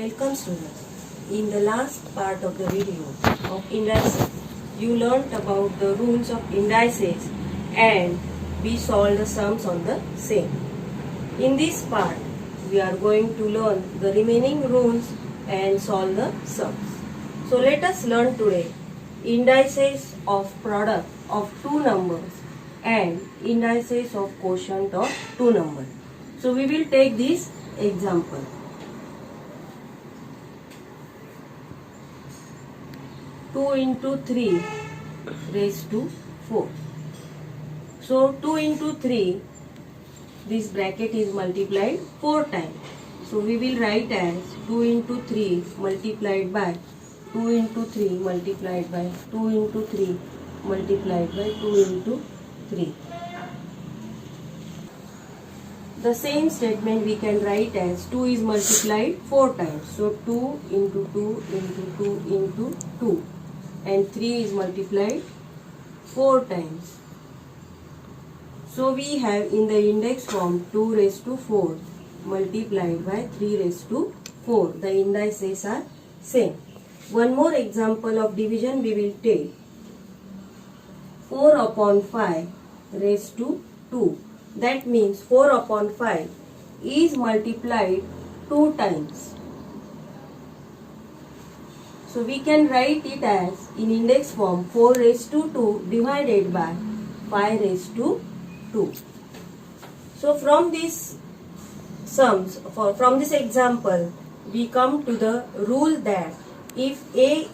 Welcome students. In the last part of the video of indices, you learnt about the rules of indices and we solved the sums on the same. In this part, we are going to learn the remaining rules and solve the sums. So let us learn today indices of product of two numbers and indices of quotient of two numbers. So we will take this example. Two into 3 raised to 4. So 2 into 3, this bracket is multiplied 4 times. So we will write as 2 into 3 multiplied by 2 into 3 multiplied by 2 into 3 multiplied by 2 into 3. The same statement we can write as 2 is multiplied 4 times. So 2 into 2 into 2 into 2. And 3 is multiplied 4 times. So we have in the index form 2 raised to 4 multiplied by 3 raised to 4. The indices are same. One more example of division we will take. 4 upon 5 raised to 2. That means 4 upon 5 is multiplied 2 times. So we can write it as in index form 4 raised to 2 divided by 5 raised to 2. So from this sums, from this example, we come to the rule that if A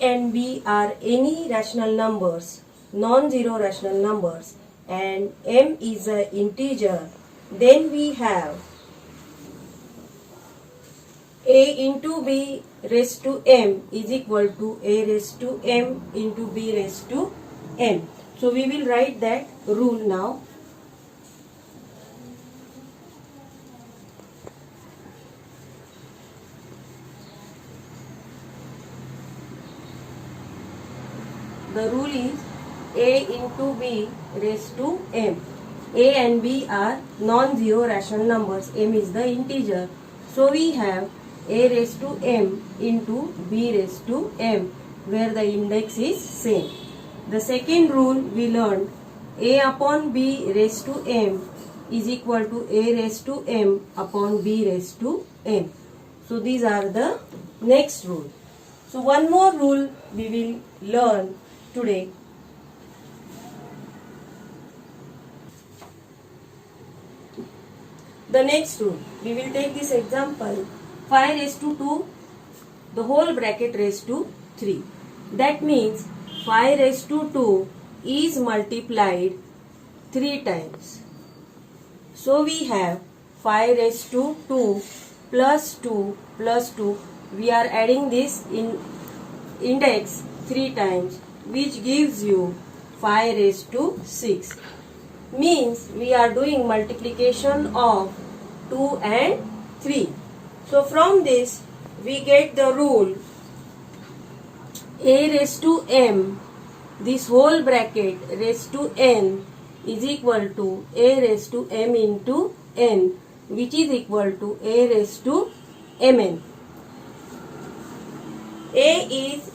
and B are any rational numbers, non-zero rational numbers, and M is an integer, then we have A into B raised to M is equal to A raised to M into B raised to M. So we will write that rule now. The rule is A into B raised to M. A and B are non-zero rational numbers. M is the integer. So we have A raised to M into B raised to M, where the index is same. The second rule we learned, A upon B raised to M is equal to A raised to M upon B raised to M. So these are the next rule. So one more rule we will learn today. The next rule, we will take this example, 5 raised to 2, the whole bracket raised to 3. That means 5 raised to 2 is multiplied 3 times. So we have 5 raised to 2 plus 2 plus 2. We are adding this in index 3 times, which gives you 5 raised to 6. Means we are doing multiplication of 2 and 3. So from this we get the rule A raised to M, this whole bracket raised to N is equal to A raised to M into N, which is equal to A raised to Mn. A is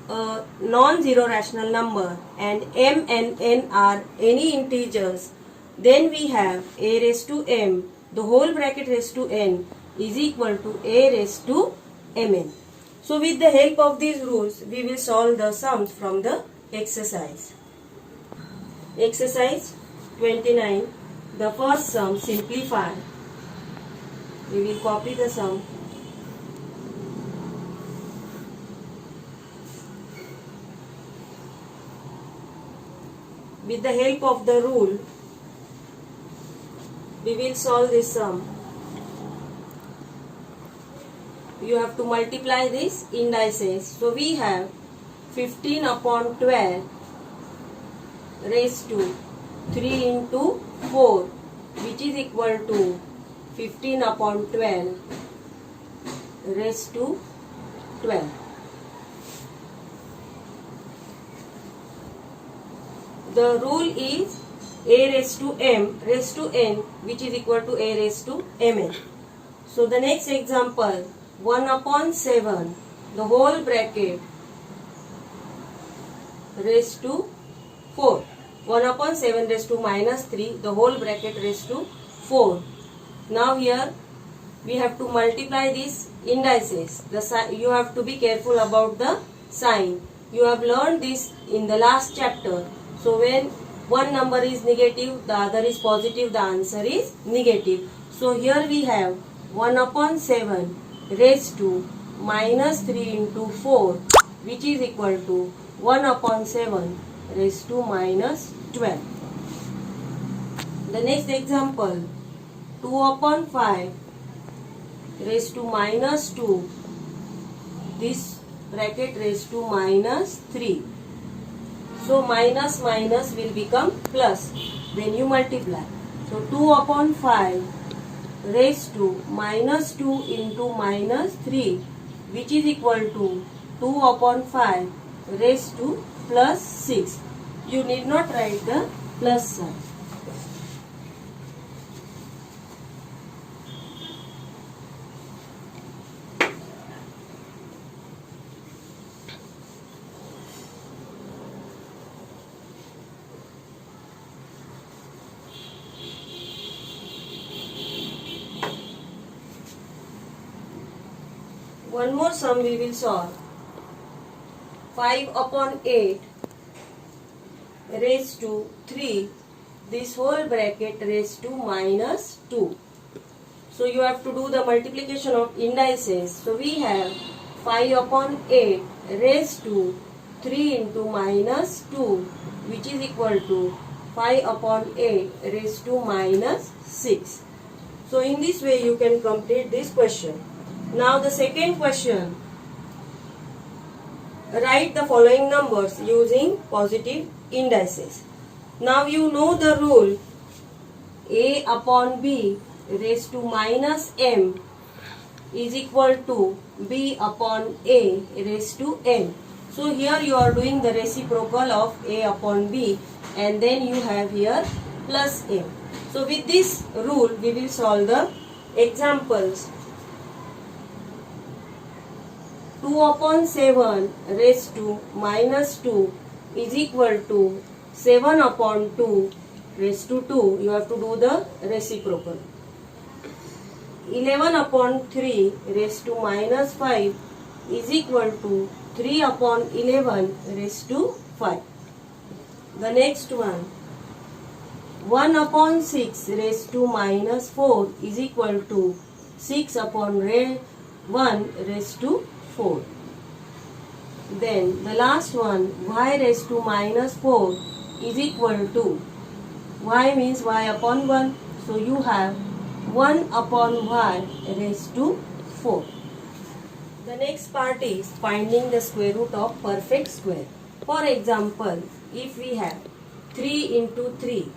a non-zero rational number and M and N are any integers. Then we have A raised to M, the whole bracket raised to N is equal to A raised to Mn. So with the help of these rules, we will solve the sums from the exercise. Exercise 29, the first sum, simplify. We will copy the sum. With the help of the rule, we will solve this sum. You have to multiply these indices. So we have 15 upon 12 raised to 3 into 4, which is equal to 15 upon 12 raised to 12. The rule is A raised to M raised to N, which is equal to A raised to Mn. So the next example, 1 upon 7, the whole bracket raised to 4. 1 upon 7 raised to minus 3, the whole bracket raised to 4. Now here we have to multiply these indices. You have to be careful about the sign. You have learned this in the last chapter. So when one number is negative, the other is positive, the answer is negative. So here we have 1 upon 7 raised to minus 3 into 4, which is equal to 1 upon 7 raised to minus 12. The next example, 2 upon 5 raised to minus 2, this bracket raised to minus 3. So minus minus will become plus when you multiply. So 2 upon 5 raised to minus 2 into minus 3, which is equal to 2 upon 5 raised to plus 6. You need not write the plus sign. One more sum we will solve. 5 upon 8 raised to 3, this whole bracket raised to minus 2. So you have to do the multiplication of indices. So we have 5 upon 8 raised to 3 into minus 2, which is equal to 5 upon 8 raised to minus 6. So in this way you can complete this question. Now the second question, write the following numbers using positive indices. Now you know the rule, a upon b raised to minus m is equal to b upon a raised to n. So here you are doing the reciprocal of a upon b, and then you have here plus m. So with this rule we will solve the examples. 2 upon 7 raised to minus 2 is equal to 7 upon 2 raised to 2. You have to do the reciprocal. 11 upon 3 raised to minus 5 is equal to 3 upon 11 raised to 5. The next one, 1 upon 6 raised to minus 4 is equal to 6 upon 1 raised to 4. Then the last one, y raised to minus 4 is equal to, y means y upon 1. So you have 1 upon y raised to 4. The next part is finding the square root of perfect square. For example, if we have 3 into 3,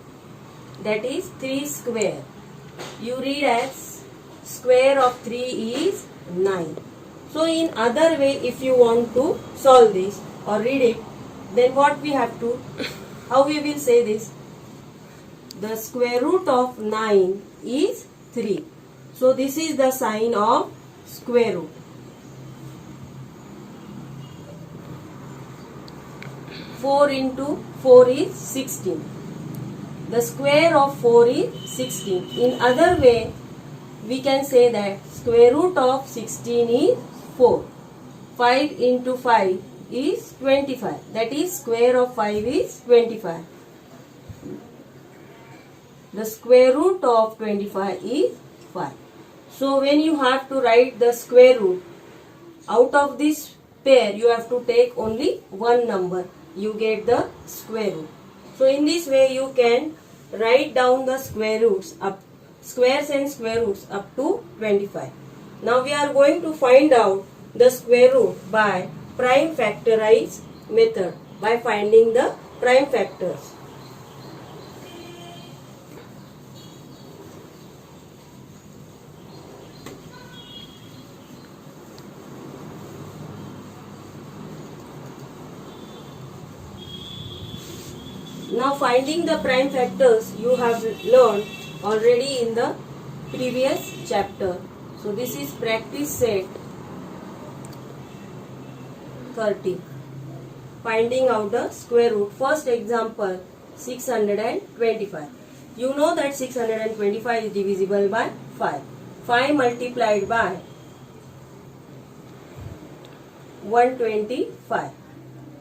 that is 3 square. You read as square of 3 is 9. So in other way, if you want to solve this or read it, then what we have to, how we will say this? The square root of 9 is 3. So this is the sign of square root. Four into 4 is 16. The square of 4 is 16. In other way, we can say that square root of 16 is 4. 5 into 5 is 25. That is square of 5 is 25. The square root of 25 is 5. So when you have to write the square root, out of this pair you have to take only one number. You get the square root. So in this way you can write down the square roots up, squares and square roots up to 25. Now we are going to find out the square root by prime factorize method, by finding the prime factors. Now finding the prime factors you have learned already in the previous chapter. So this is practice set 30. Finding out the square root. First example, 625. You know that 625 is divisible by 5. 5 multiplied by 125.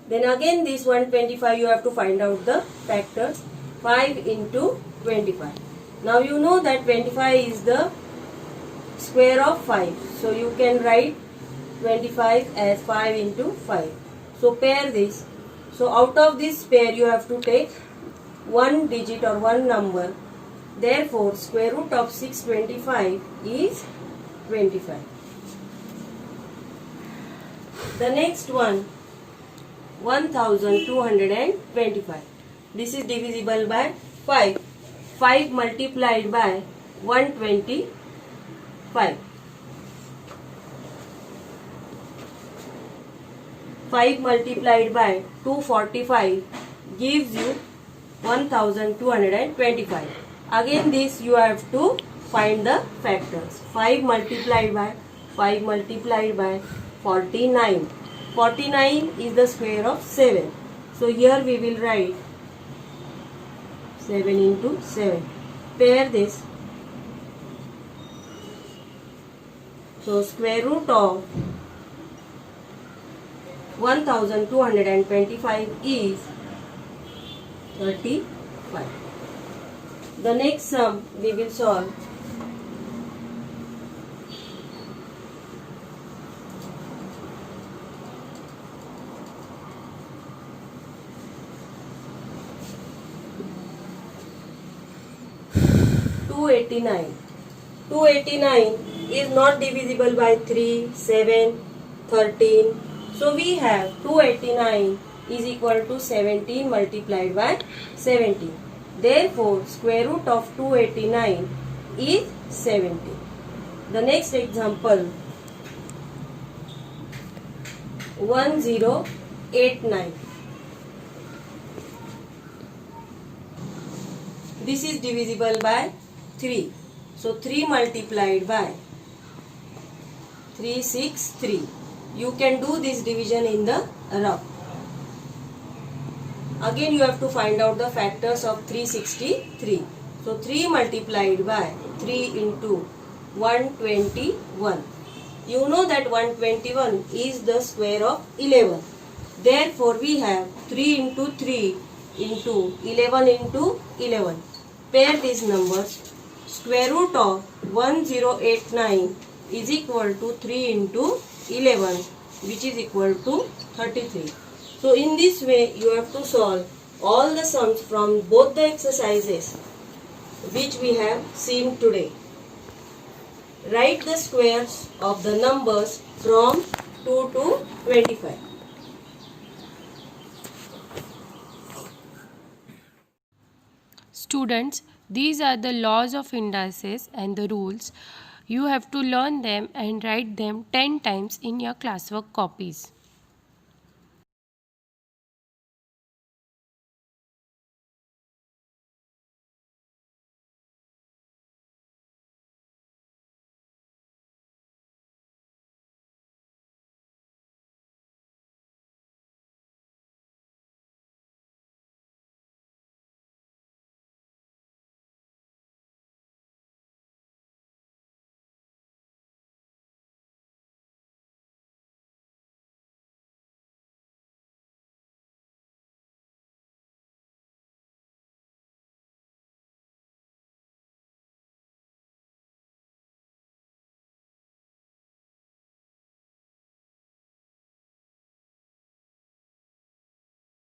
Then again this 125 you have to find out the factors. 5 into 25. Now you know that 25 is the square of 5. So you can write 25 as 5 into 5. So pair this. So out of this pair you have to take one digit or one number. Therefore square root of 625 is 25. The next one, 1225. This is divisible by 5. 5 multiplied by 125. 5 multiplied by 245 gives you 1225. Again this you have to find the factors. 5 multiplied by 49. 49 is the square of 7. So here we will write 7 into 7. Pair this. So square root of 1225 is 35. The next sum we will solve. (289). 289 is not divisible by 3, 7, 13. So we have 289 is equal to 17 multiplied by 17. Therefore, square root of 289 is 70. The next example, 1089. This is divisible by 3. So 3 multiplied by 363. You can do this division in the rough. Again you have to find out the factors of 363. So 3 multiplied by 3 into 121. You know that 121 is the square of 11. Therefore we have 3 into 3 into 11 into 11. Pair these numbers. Square root of 1089 is equal to 3 into 11, which is equal to 33. So in this way you have to solve all the sums from both the exercises which we have seen today. Write the squares of the numbers from 2 to 25. Students, these are the laws of indices and the rules. You have to learn them and write them 10 times in your classwork copies.